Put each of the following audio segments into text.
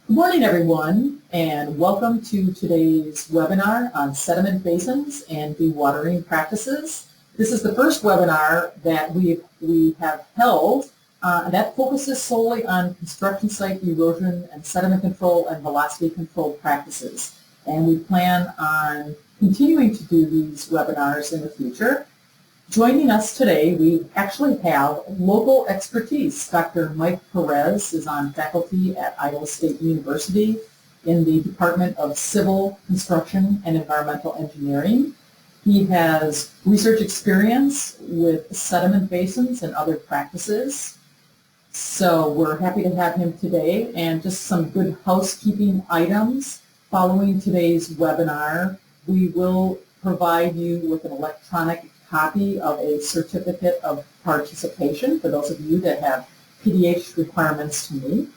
Good morning, everyone, and welcome to today's webinar on sediment basins and dewatering practices. This is the first webinar that we have held that focuses solely on construction site erosion and sediment control and velocity control practices. And we plan on continuing to do these webinars in the future. Joining us today, we actually have local expertise. Dr. Mike Perez is on faculty at Iowa State University in the Department of Civil Construction and Environmental Engineering. He has research experience with sediment basins and other practices. So we're happy to have him today, and just some good housekeeping items. Following today's webinar, we will provide you with an electronic copy of a certificate of participation for those of you that have PDH requirements to meet.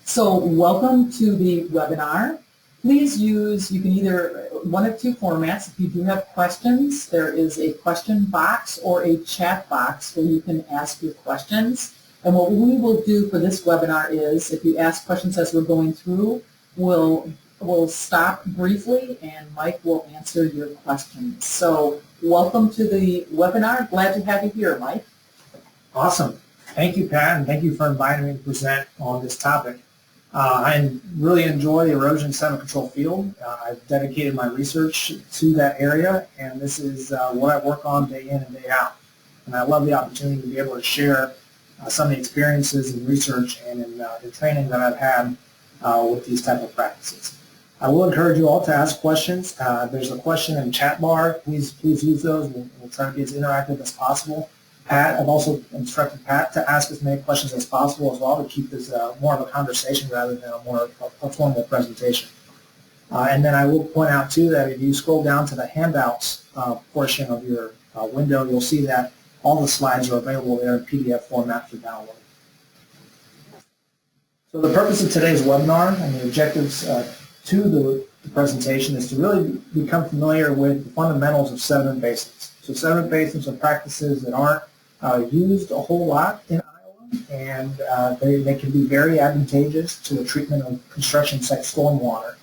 So welcome to the webinar. Please use, you can either one of two formats. If you do have questions, there is a question box or a chat box where you can ask your questions. And what we will do for this webinar is, if you ask questions as we're going through, we'll stop briefly and Mike will answer your questions. So welcome to the webinar. Glad to have you here, Mike. Awesome. Thank you, Pat, and thank you for inviting me to present on this topic. I really enjoy the erosion sediment control field. I've dedicated my research to that area, and this is what I work on day in and day out. And I love the opportunity to be able to share some of the experiences in research and in the training that I've had with these type of practices. I will encourage you all to ask questions. There's a question in the chat bar. Please use those. We'll try to be as interactive as possible. Pat, I've also instructed Pat to ask as many questions as possible as well to keep this more of a conversation rather than a more formal presentation. And then I will point out too that if you scroll down to the handouts portion of your window, you'll see that all the slides are available there in PDF format for download. So the purpose of today's webinar and the objectives to the presentation is to really become familiar with the fundamentals of sediment basins. So sediment basins are practices that aren't used a whole lot in Iowa, and they can be very advantageous to the treatment of construction site stormwater.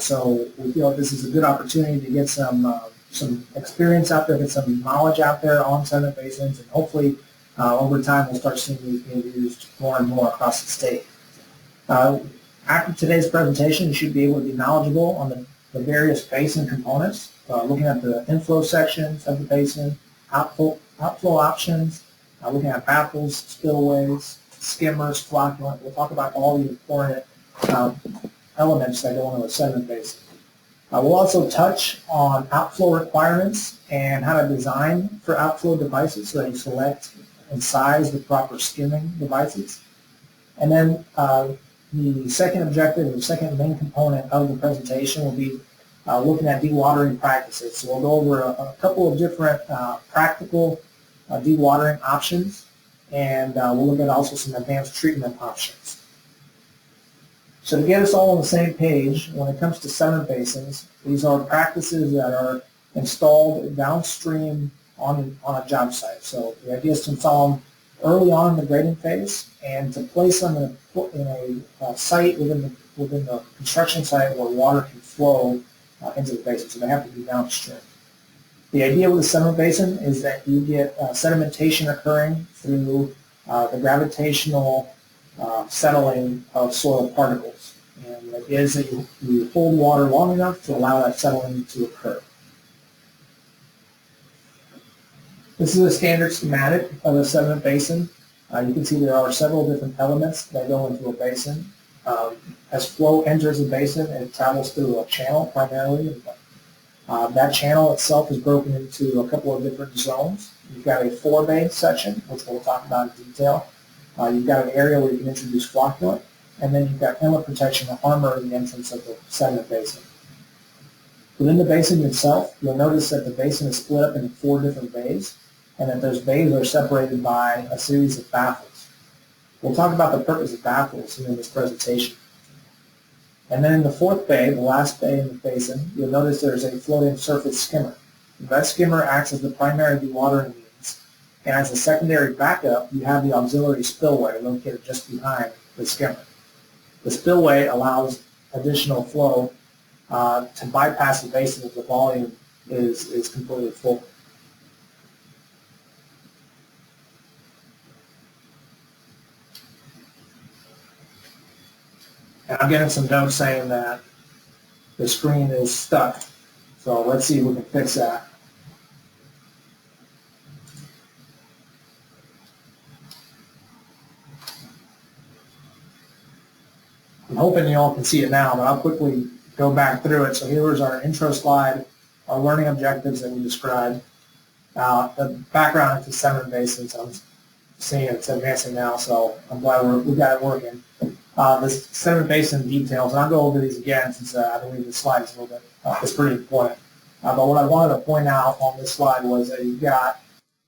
So we feel like this is a good opportunity to get some experience out there, get some knowledge out there on sediment basins, and hopefully over time we'll start seeing these being used more and more across the state. After today's presentation, you should be able to be knowledgeable on the various basin components, looking at the inflow sections of the basin, outflow options, looking at baffles, spillways, skimmers, flocculant. We'll talk about all the important elements that go into a sediment basin. We'll also touch on outflow requirements and how to design for outflow devices so that you select and size the proper skimming devices. And then the second objective, the second main component of the presentation will be looking at dewatering practices. So we'll go over a couple of different practical dewatering options, and we'll look at also some advanced treatment options. So to get us all on the same page, when it comes to sediment basins, these are practices that are installed downstream on a job site. So the idea is to install them early on in the grading phase and to place them in a site within the construction site where water can flow into the basin. So they have to be downstream. The idea with the sediment basin is that you get sedimentation occurring through the gravitational settling of soil particles. And the idea is that you hold water long enough to allow that settling to occur. This is a standard schematic of a sediment basin. You can see there are several different elements that go into a basin. As flow enters a basin, it travels through a channel primarily. That channel itself is broken into a couple of different zones. You've got a forebay section, which we'll talk about in detail. You've got an area where you can introduce flocculant, and then you've got inlet protection to armor the entrance of the sediment basin. Within the basin itself, you'll notice that the basin is split up into 4 different bays, and that those bays are separated by a series of baffles. We'll talk about the purpose of baffles in this presentation. And then in the 4th bay, the last bay in the basin, you'll notice there's a floating surface skimmer. That skimmer acts as the primary dewatering means, and as a secondary backup, you have the auxiliary spillway located just behind the skimmer. The spillway allows additional flow to bypass the basin if the volume is completely full. And I'm getting some notes saying that the screen is stuck. So let's see if we can fix that. I'm hoping you all can see it now, but I'll quickly go back through it. So here's our intro slide, our learning objectives that we described. The background is sediment basins. I'm seeing it's advancing now, so I'm glad we got it working. The sediment basin details, and I'll go over these again since I believe this slide is a little bit, it's pretty important. But what I wanted to point out on this slide was that you've got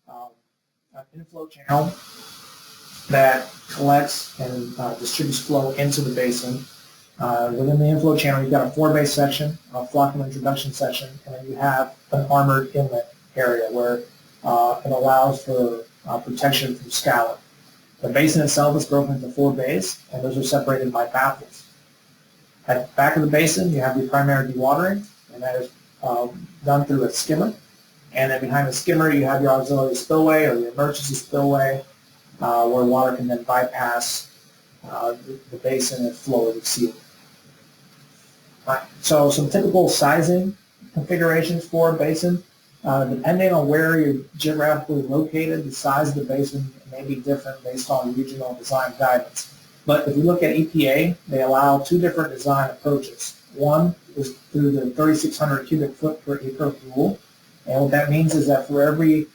an inflow channel that collects and distributes flow into the basin. Within the inflow channel, you've got a four-base section, a flockum introduction section, and then you have an armored inlet area where it allows for protection from scallop. The basin itself is broken into four bays, and those are separated by baffles. At the back of the basin, you have the primary dewatering, and that is done through a skimmer. And then behind the skimmer, you have your auxiliary spillway or the emergency spillway, where water can then bypass the basin if flow is exceeded. So some typical sizing configurations for a basin. Depending on where you're geographically located, the size of the basin may be different based on regional design guidance. But if you look at EPA, they allow two different design approaches. One is through the 3,600 cubic foot per acre rule. And what that means is that for every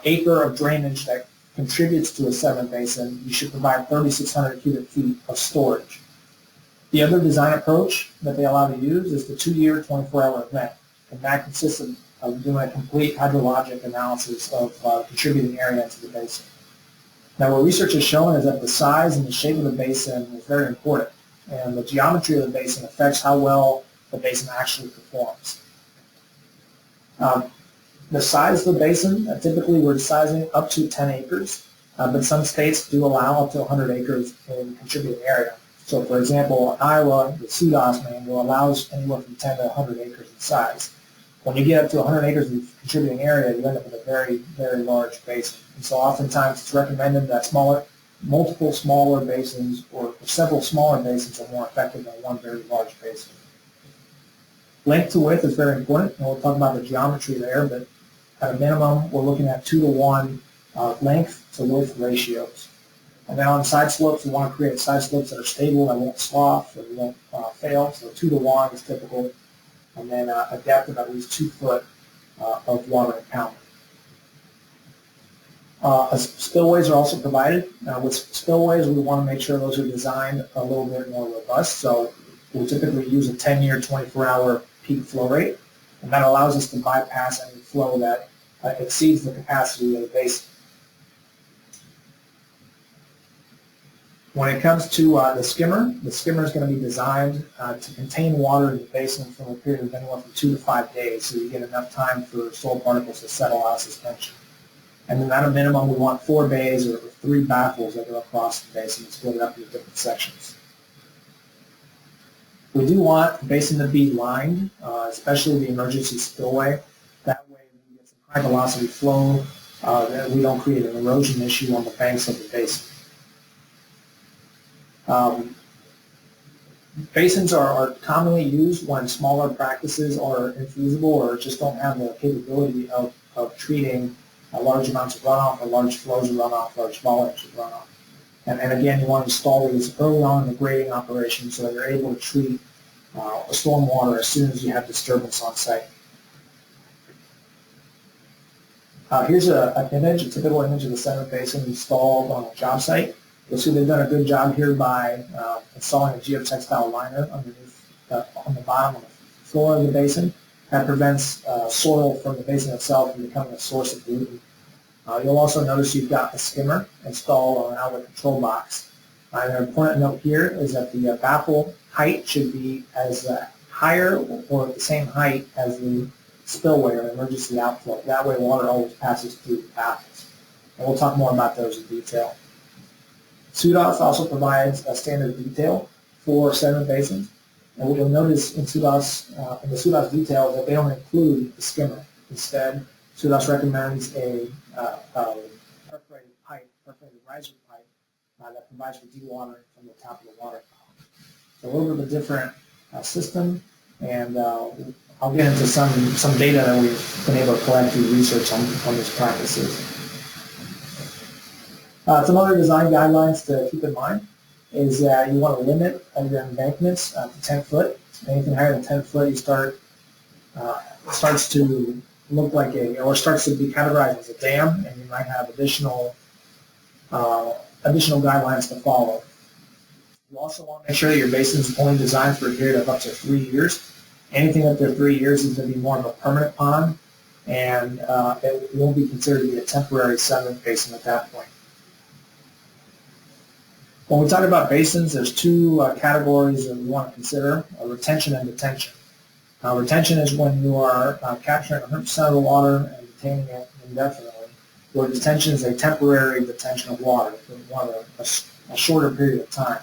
acre of drainage that contributes to a sediment basin, you should provide 3,600 cubic feet of storage. The other design approach that they allow to use is the 2-year, 24-hour event. And that consists of doing a complete hydrologic analysis of contributing area into the basin. Now, what research has shown is that the size and the shape of the basin is very important, and the geometry of the basin affects how well the basin actually performs. The size of the basin, typically we're sizing up to 10 acres, but some states do allow up to 100 acres in contributing area. So, for example, Iowa, the SUDAS manual allows anywhere from 10 to 100 acres in size. When you get up to 100 acres of contributing area, you end up with a very, very large basin. And so oftentimes it's recommended that multiple smaller basins or several smaller basins are more effective than one very large basin. Length to width is very important, and we'll talk about the geometry there, but at a minimum, we're looking at 2-to-1 length to width ratios. And then on side slopes, we want to create side slopes that are stable, that won't slough, or won't fail. So 2-to-1 is typical. And then a depth of at least 2 foot of water impoundment. Spillways are also provided. With spillways, we want to make sure those are designed a little bit more robust. So we'll typically use a 10-year, 24-hour peak flow rate, and that allows us to bypass any flow that exceeds the capacity of the basin. When it comes to the skimmer is going to be designed to contain water in the basin for a period of anywhere from 2 to 5 days, so you get enough time for soil particles to settle out of suspension. And then at a minimum, we want 4 bays or 3 baffles that go across the basin and split it up into different sections. We do want the basin to be lined, especially the emergency spillway. That way we get some high velocity flow, that we don't create an erosion issue on the banks of the basin. Basins are commonly used when smaller practices are infeasible or just don't have the capability of treating large amounts of runoff or large flows of runoff, large volumes of runoff. And again, you want to install these early on in the grading operation so that you're able to treat storm water as soon as you have disturbance on site. Here's an image, a typical image of the sediment basin installed on a job site. You'll see they've done a good job here by installing a geotextile liner underneath on the bottom of the floor of the basin. That prevents soil from the basin itself from becoming a source of pollutant. You'll also notice you've got a skimmer installed on an outlet control box. An important note here is that the baffle height should be as higher or at the same height as the spillway or emergency outflow. That way water always passes through the baffles. And we'll talk more about those in detail. SUDAS also provides a standard detail for sediment basins. And what you'll notice in the SUDAS details that they don't include the skimmer. Instead, SUDAS recommends a perforated riser pipe that provides for dewatering from the top of the water column. So a little bit of a different system, and I'll get into some data that we've been able to collect through research on these practices. Some other design guidelines to keep in mind is that you want to limit your embankments to 10 foot. Anything higher than 10 foot, it starts to look like or starts to be categorized as a dam, and you might have additional guidelines to follow. You also want to make sure that your basin is only designed for a period of up to 3 years. Anything up to 3 years is going to be more of a permanent pond, and it won't be considered to be a temporary sediment basin at that point. When we talk about basins, there's two categories that we want to consider, retention and detention. Retention is when you are capturing 100% of the water and detaining it indefinitely, where detention is a temporary detention of water for a shorter period of time.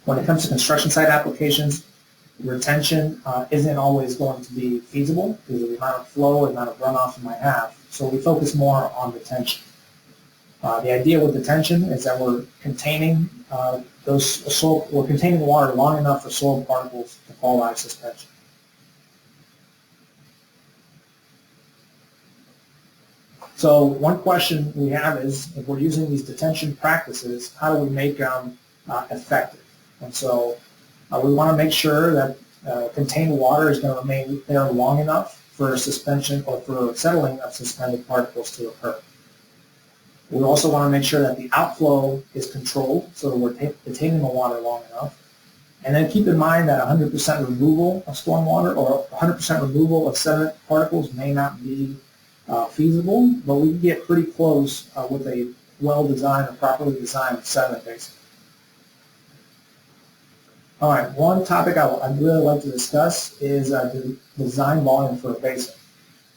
When it comes to construction site applications, retention isn't always going to be feasible because of the amount of flow and amount of runoff you might have, so we focus more on detention. The idea with detention is that we're containing water long enough for soil particles to fall out of suspension. So one question we have is, if we're using these detention practices, how do we make them effective? And so we want to make sure that contained water is going to remain there long enough for suspension or for settling of suspended particles to occur. We also want to make sure that the outflow is controlled so that we're detaining the water long enough. And then keep in mind that 100% removal of stormwater or 100% removal of sediment particles may not be feasible, but we can get pretty close with a well-designed or properly designed sediment basin. All right, one topic I'd really like to discuss is the design volume for a basin.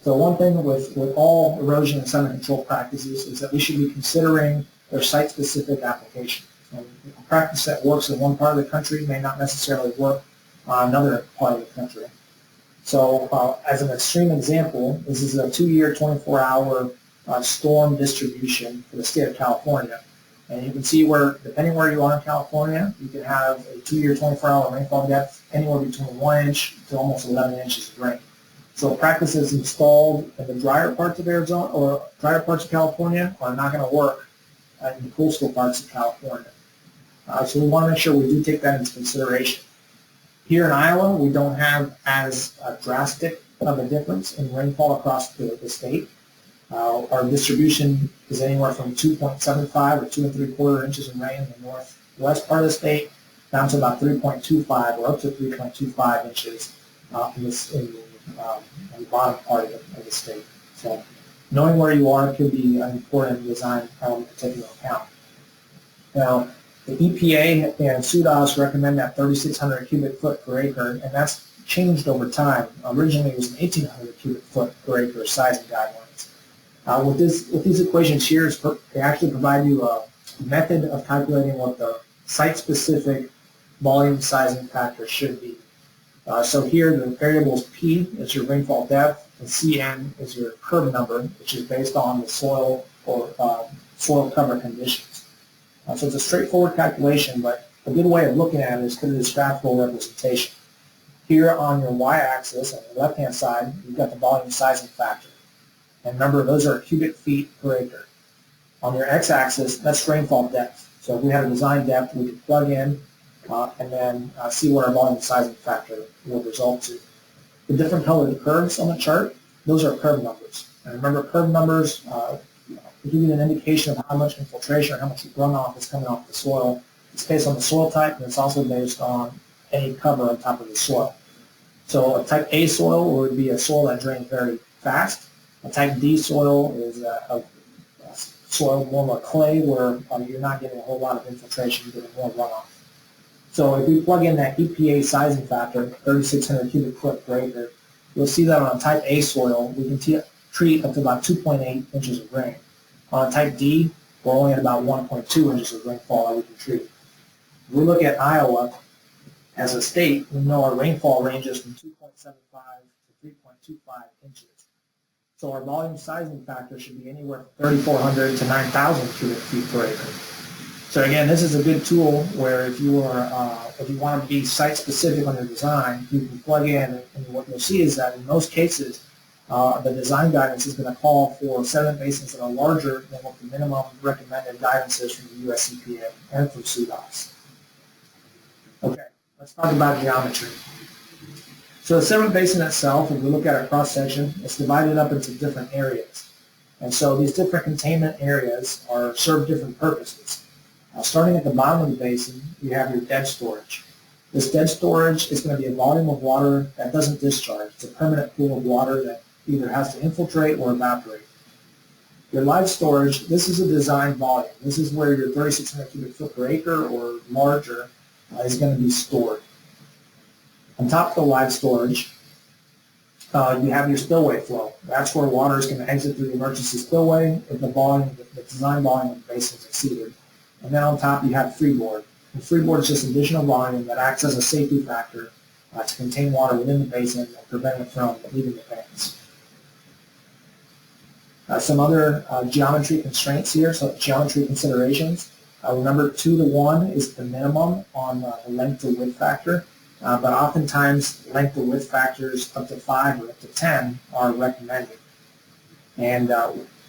So one thing with all erosion and sediment control practices is that we should be considering their site-specific application. And a practice that works in one part of the country may not necessarily work on another part of the country. So as an extreme example, this is a 2-year, 24-hour storm distribution for the state of California. And you can see where, depending where you are in California, you can have a 2-year, 24-hour rainfall depth anywhere between 1 inch to almost 11 inches of rain. So practices installed in the drier parts of Arizona or drier parts of California are not going to work in the coastal parts of California. So we want to make sure we do take that into consideration. Here in Iowa, we don't have as drastic of a difference in rainfall across the state. Our distribution is anywhere from 2.75 or 2 3/4 inches of rain in the northwest part of the state down to about 3.25 or up to 3.25 inches in the bottom part of the state. So knowing where you are could be an important design element to take into account. Now, the EPA and SUDAS recommend that 3,600 cubic foot per acre, and that's changed over time. Originally, it was an 1,800 cubic foot per acre sizing guidelines. With these equations here, they actually provide you a method of calculating what the site-specific volume sizing factor should be. So here, the variables P is your rainfall depth, and CN is your curve number, which is based on the soil or soil cover conditions. So it's a straightforward calculation, but a good way of looking at it is through this graphical representation. Here on your y-axis, on the left-hand side, you've got the volume sizing factor. And remember, those are cubic feet per acre. On your x-axis, that's rainfall depth. So if we had a design depth, we could plug in and then see what our volume sizing factor would result to. The different colored curves on the chart, those are curve numbers. And remember, curve numbers give you an indication of how much infiltration or how much runoff is coming off the soil. It's based on the soil type, and it's also based on any cover on top of the soil. So a type A soil would be a soil that drains very fast. A type D soil is a soil more like clay where you're not getting a whole lot of infiltration, you're getting more runoff. So if we plug in that EPA sizing factor, 3,600 cubic foot per acre, you'll see that on a type A soil, we can treat up to about 2.8 inches of rain. On a type D, we're only at about 1.2 inches of rainfall that we can treat. If we look at Iowa, as a state, we know our rainfall ranges from 2.75 to 3.25 inches. So our volume sizing factor should be anywhere from 3,400 to 9,000 cubic feet per acre. So again, this is a good tool where if you want to be site specific on your design, you can plug in, and what you'll see is that in most cases, the design guidance is going to call for sediment basins that are larger than what the minimum recommended guidance is from the U.S. EPA and from CDOTs. Okay, let's talk about geometry. So the sediment basin itself, if we look at a cross-section, it's divided up into different areas. And so these different containment areas serve different purposes. Starting at the bottom of the basin, you have your dead storage. This dead storage is going to be a volume of water that doesn't discharge. It's a permanent pool of water that either has to infiltrate or evaporate. Your live storage, this is a design volume. This is where your 3,600 cubic foot per acre or larger is going to be stored. On top of the live storage, you have your spillway flow. That's where water is going to exit through the emergency spillway if the design volume of the basin is exceeded. And then on top you have freeboard. And freeboard is just additional volume that acts as a safety factor to contain water within the basin and prevent it from leaving the banks. Some other geometry constraints here, so geometry considerations. Remember 2 to 1 is the minimum on the length to width factor. But oftentimes length to width factors up to 5 or up to 10 are recommended. And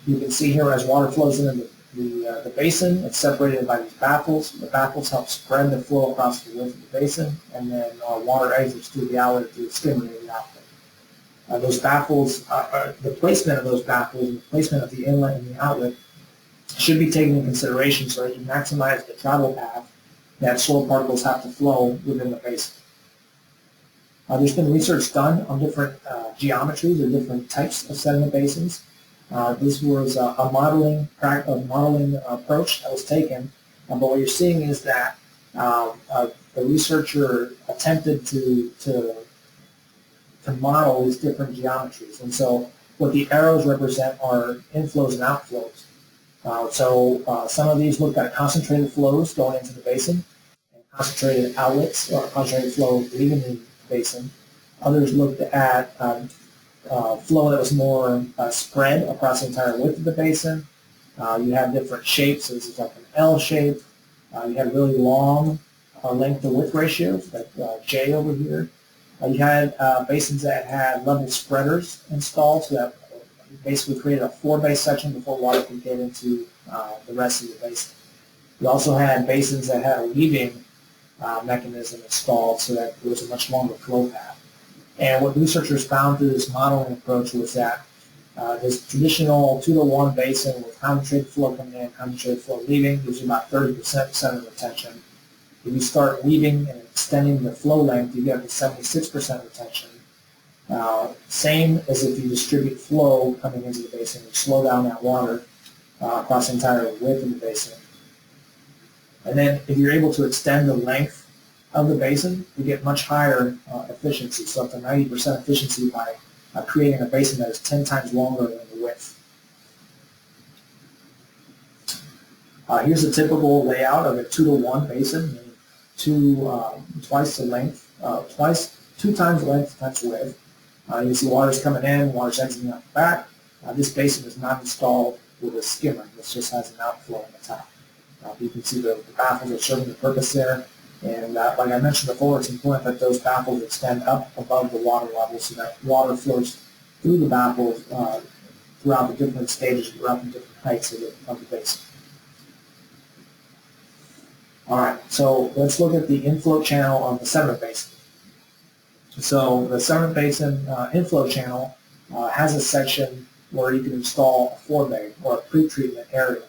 you can see here as water flows into the basin, it's separated by these baffles. The baffles help spread the flow across the width of the basin, and then water exits through the outlet through the skimmer in the outlet. Those baffles, the placement of those baffles and the placement of the inlet and the outlet should be taken into consideration so that you maximize the travel path that soil particles have to flow within the basin. There's been research done on different geometries or different types of sediment basins. This was a modeling approach that was taken, but what you're seeing is that the researcher attempted to model these different geometries, and so what the arrows represent are inflows and outflows. Some of these look at concentrated flows going into the basin, and concentrated outlets or concentrated flows leaving the basin. Others looked at flow that was more spread across the entire width of the basin. You have different shapes. So this is like an L shape. You have really long length to width ratios, like J over here. You had basins that had level spreaders installed, so that basically created a 4-bay section before water could get into the rest of the basin. You also had basins that had a leaving mechanism installed so that there was a much longer flow path. And what researchers found through this modeling approach was that this traditional 2 to 1 basin with concentrated flow coming in, concentrated flow leaving gives you about 30% sediment retention. If you start leaving and extending the flow length, you get to 76% retention. Same as if you distribute flow coming into the basin, you slow down that water across the entire width of the basin. And then if you're able to extend the length of the basin, you get much higher efficiency, so up to 90% efficiency by creating a basin that is 10 times longer than the width. Here's a typical layout of a 2 to 1 basin, twice the length, 2 times the length times width. You can see water's coming in, water's exiting out the back. This basin is not installed with a skimmer. This just has an outflow on the top. You can see the baffles are serving the purpose there. And like I mentioned before, it's important that those baffles extend up above the water level so that water flows through the baffles throughout the different stages, throughout the different heights of the basin. All right, so let's look at the inflow channel of the sediment basin. So the sediment basin inflow channel has a section where you can install a 4-bay or a pre-treatment area.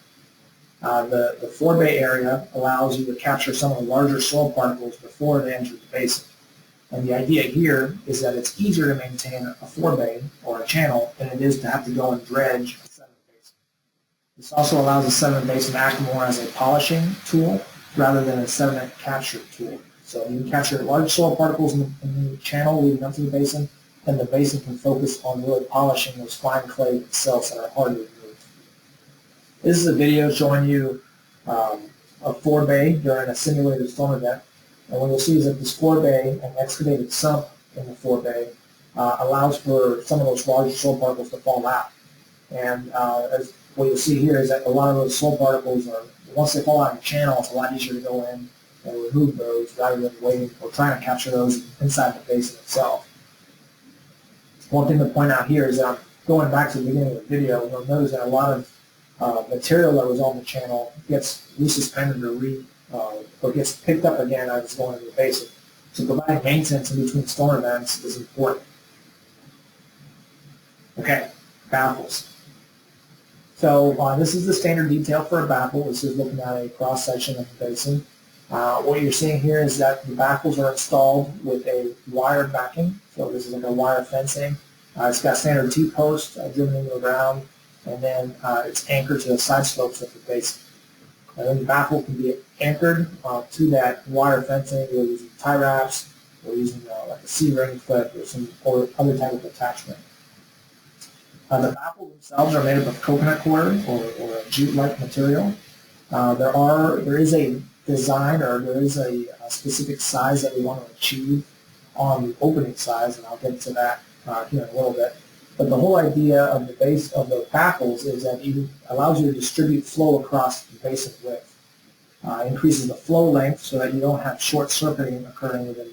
The 4-bay area allows you to capture some of the larger soil particles before they enter the basin. And the idea here is that it's easier to maintain a 4-bay or a channel than it is to have to go and dredge a sediment basin. This also allows the sediment basin to act more as a polishing tool rather than a sediment capture tool. So you can capture large soil particles in the channel leading up to the basin, and the basin can focus on really polishing those fine clay cells that are hard to remove. This is a video showing you a 4-bay during a simulated storm event. And what you'll see is that this forebay, an excavated sump in the forebay, allows for some of those larger soil particles to fall out. And as what you'll see here is that a lot of those soil particles are, once they fall out in the channel, it's a lot easier to go in and remove those rather than waiting or trying to capture those inside the basin itself. One thing to point out here is that going back to the beginning of the video, you'll notice that a lot of material that was on the channel gets resuspended or gets picked up again as it's going into the basin. So providing maintenance in between storm events is important. Okay, baffles. So this is the standard detail for a baffle. This is looking at a cross-section of the basin. What you're seeing here is that the baffles are installed with a wired backing. So this is like a wire fencing. It's got standard T-posts driven into the ground, and then it's anchored to the side slopes of the basin. And then the baffle can be anchored to that wire fencing. We're using tie wraps, we're using like a C-ring clip or other type of attachment. The baffles themselves are made up of coconut cord or a jute-like material. There is a design or there is a specific size that we want to achieve on the opening size, and I'll get to that here in a little bit. But the whole idea of the base of the baffles is that it allows you to distribute flow across the basin width. Increases the flow length so that you don't have short circuiting occurring within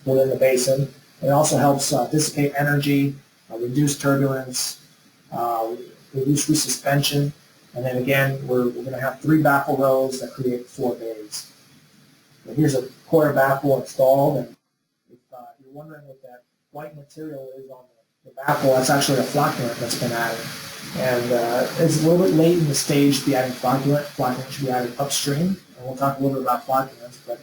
the basin. It also helps dissipate energy, reduce turbulence, reduce resuspension, and then again, we're going to have 3 baffle rows that create 4 bays. So here's a quarter baffle installed, and if you're wondering what that white material is on the baffle, that's actually a flocculant that's been added. And it's a little bit late in the stage to be adding flocculant. Flocculant should be added upstream, and we'll talk a little bit about flocculants, but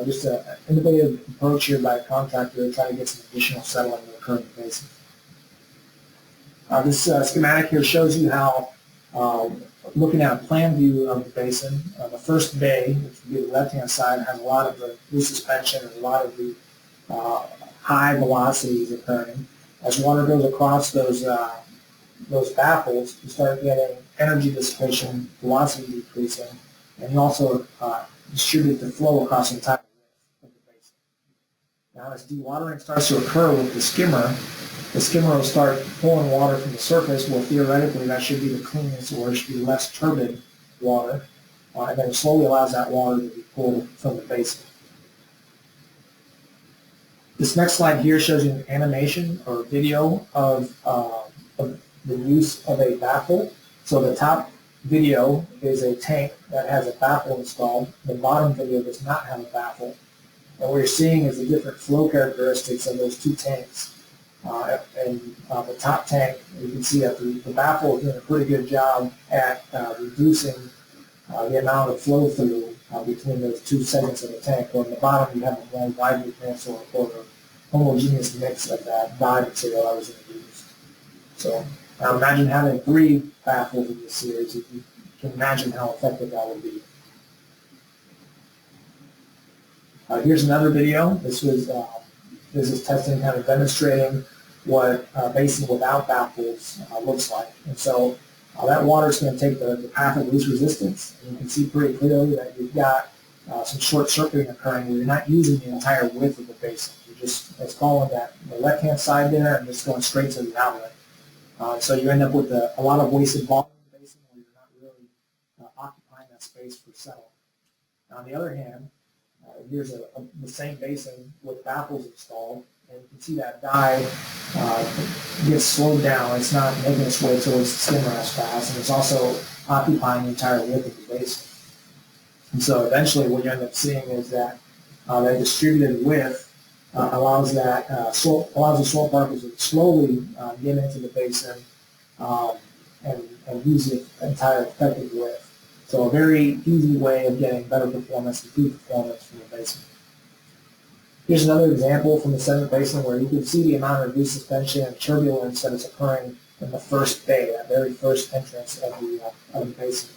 just an innovative approach here by a contractor to try to get some additional settling to occur in the basin. This schematic here shows you how, looking at a plan view of the basin, the first bay, which would be the left-hand side, has a lot of the resuspension and a lot of the high velocities occurring. As water goes across those baffles, you start getting energy dissipation, velocity decreasing, and you also distribute the flow across the entire width of the basin. Now, as dewatering starts to occur with the skimmer will start pulling water from the surface. Well, theoretically, that should be the cleanest, or it should be less turbid water, and then it slowly allows that water to be pulled from the basin. This next slide here shows you an animation or video of the use of a baffle. So the top video is a tank that has a baffle installed. The bottom video does not have a baffle. And what you're seeing is the different flow characteristics of those 2 tanks. The top tank, you can see that the baffle is doing a pretty good job at reducing the amount of flow through between those 2 segments of the tank. Or in the bottom, you have a more widely mixed or a homogeneous mix of that dye material that was introduced. So imagine having 3 baffles in this series. You can imagine how effective that would be. Here's another video. This is testing, kind of demonstrating what a basin without baffles looks like. And so that water is going to take the path of least resistance, and you can see pretty clearly that you've got some short circuiting occurring where you're not using the entire width of the basin. It's following that the left-hand side there and just going straight to the outlet. So you end up with a lot of wasted volume in the basin where you're not really occupying that space for settling. On the other hand, here's the same basin with baffles installed, and you can see that dye gets slowed down. It's not making its way towards the skimmer as fast, and it's also occupying the entire width of the basin. And so eventually what you end up seeing is that that distributed width allows the soil particles to slowly get into the basin and use the entire effective width. So a very easy way of getting better performance, improved performance from the basin. Here's another example from the Sediment Basin where you can see the amount of resuspension and turbulence that is occurring in the first bay, that very first entrance of the basin.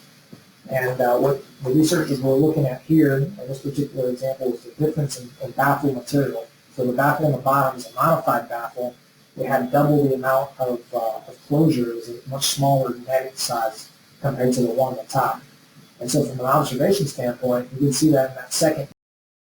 And what the researchers were looking at here in this particular example was the difference in baffle material. So the baffle on the bottom is a modified baffle. It had double the amount of closure. It was a much smaller net size compared to the one on the top. And so from an observation standpoint, you can see that in that second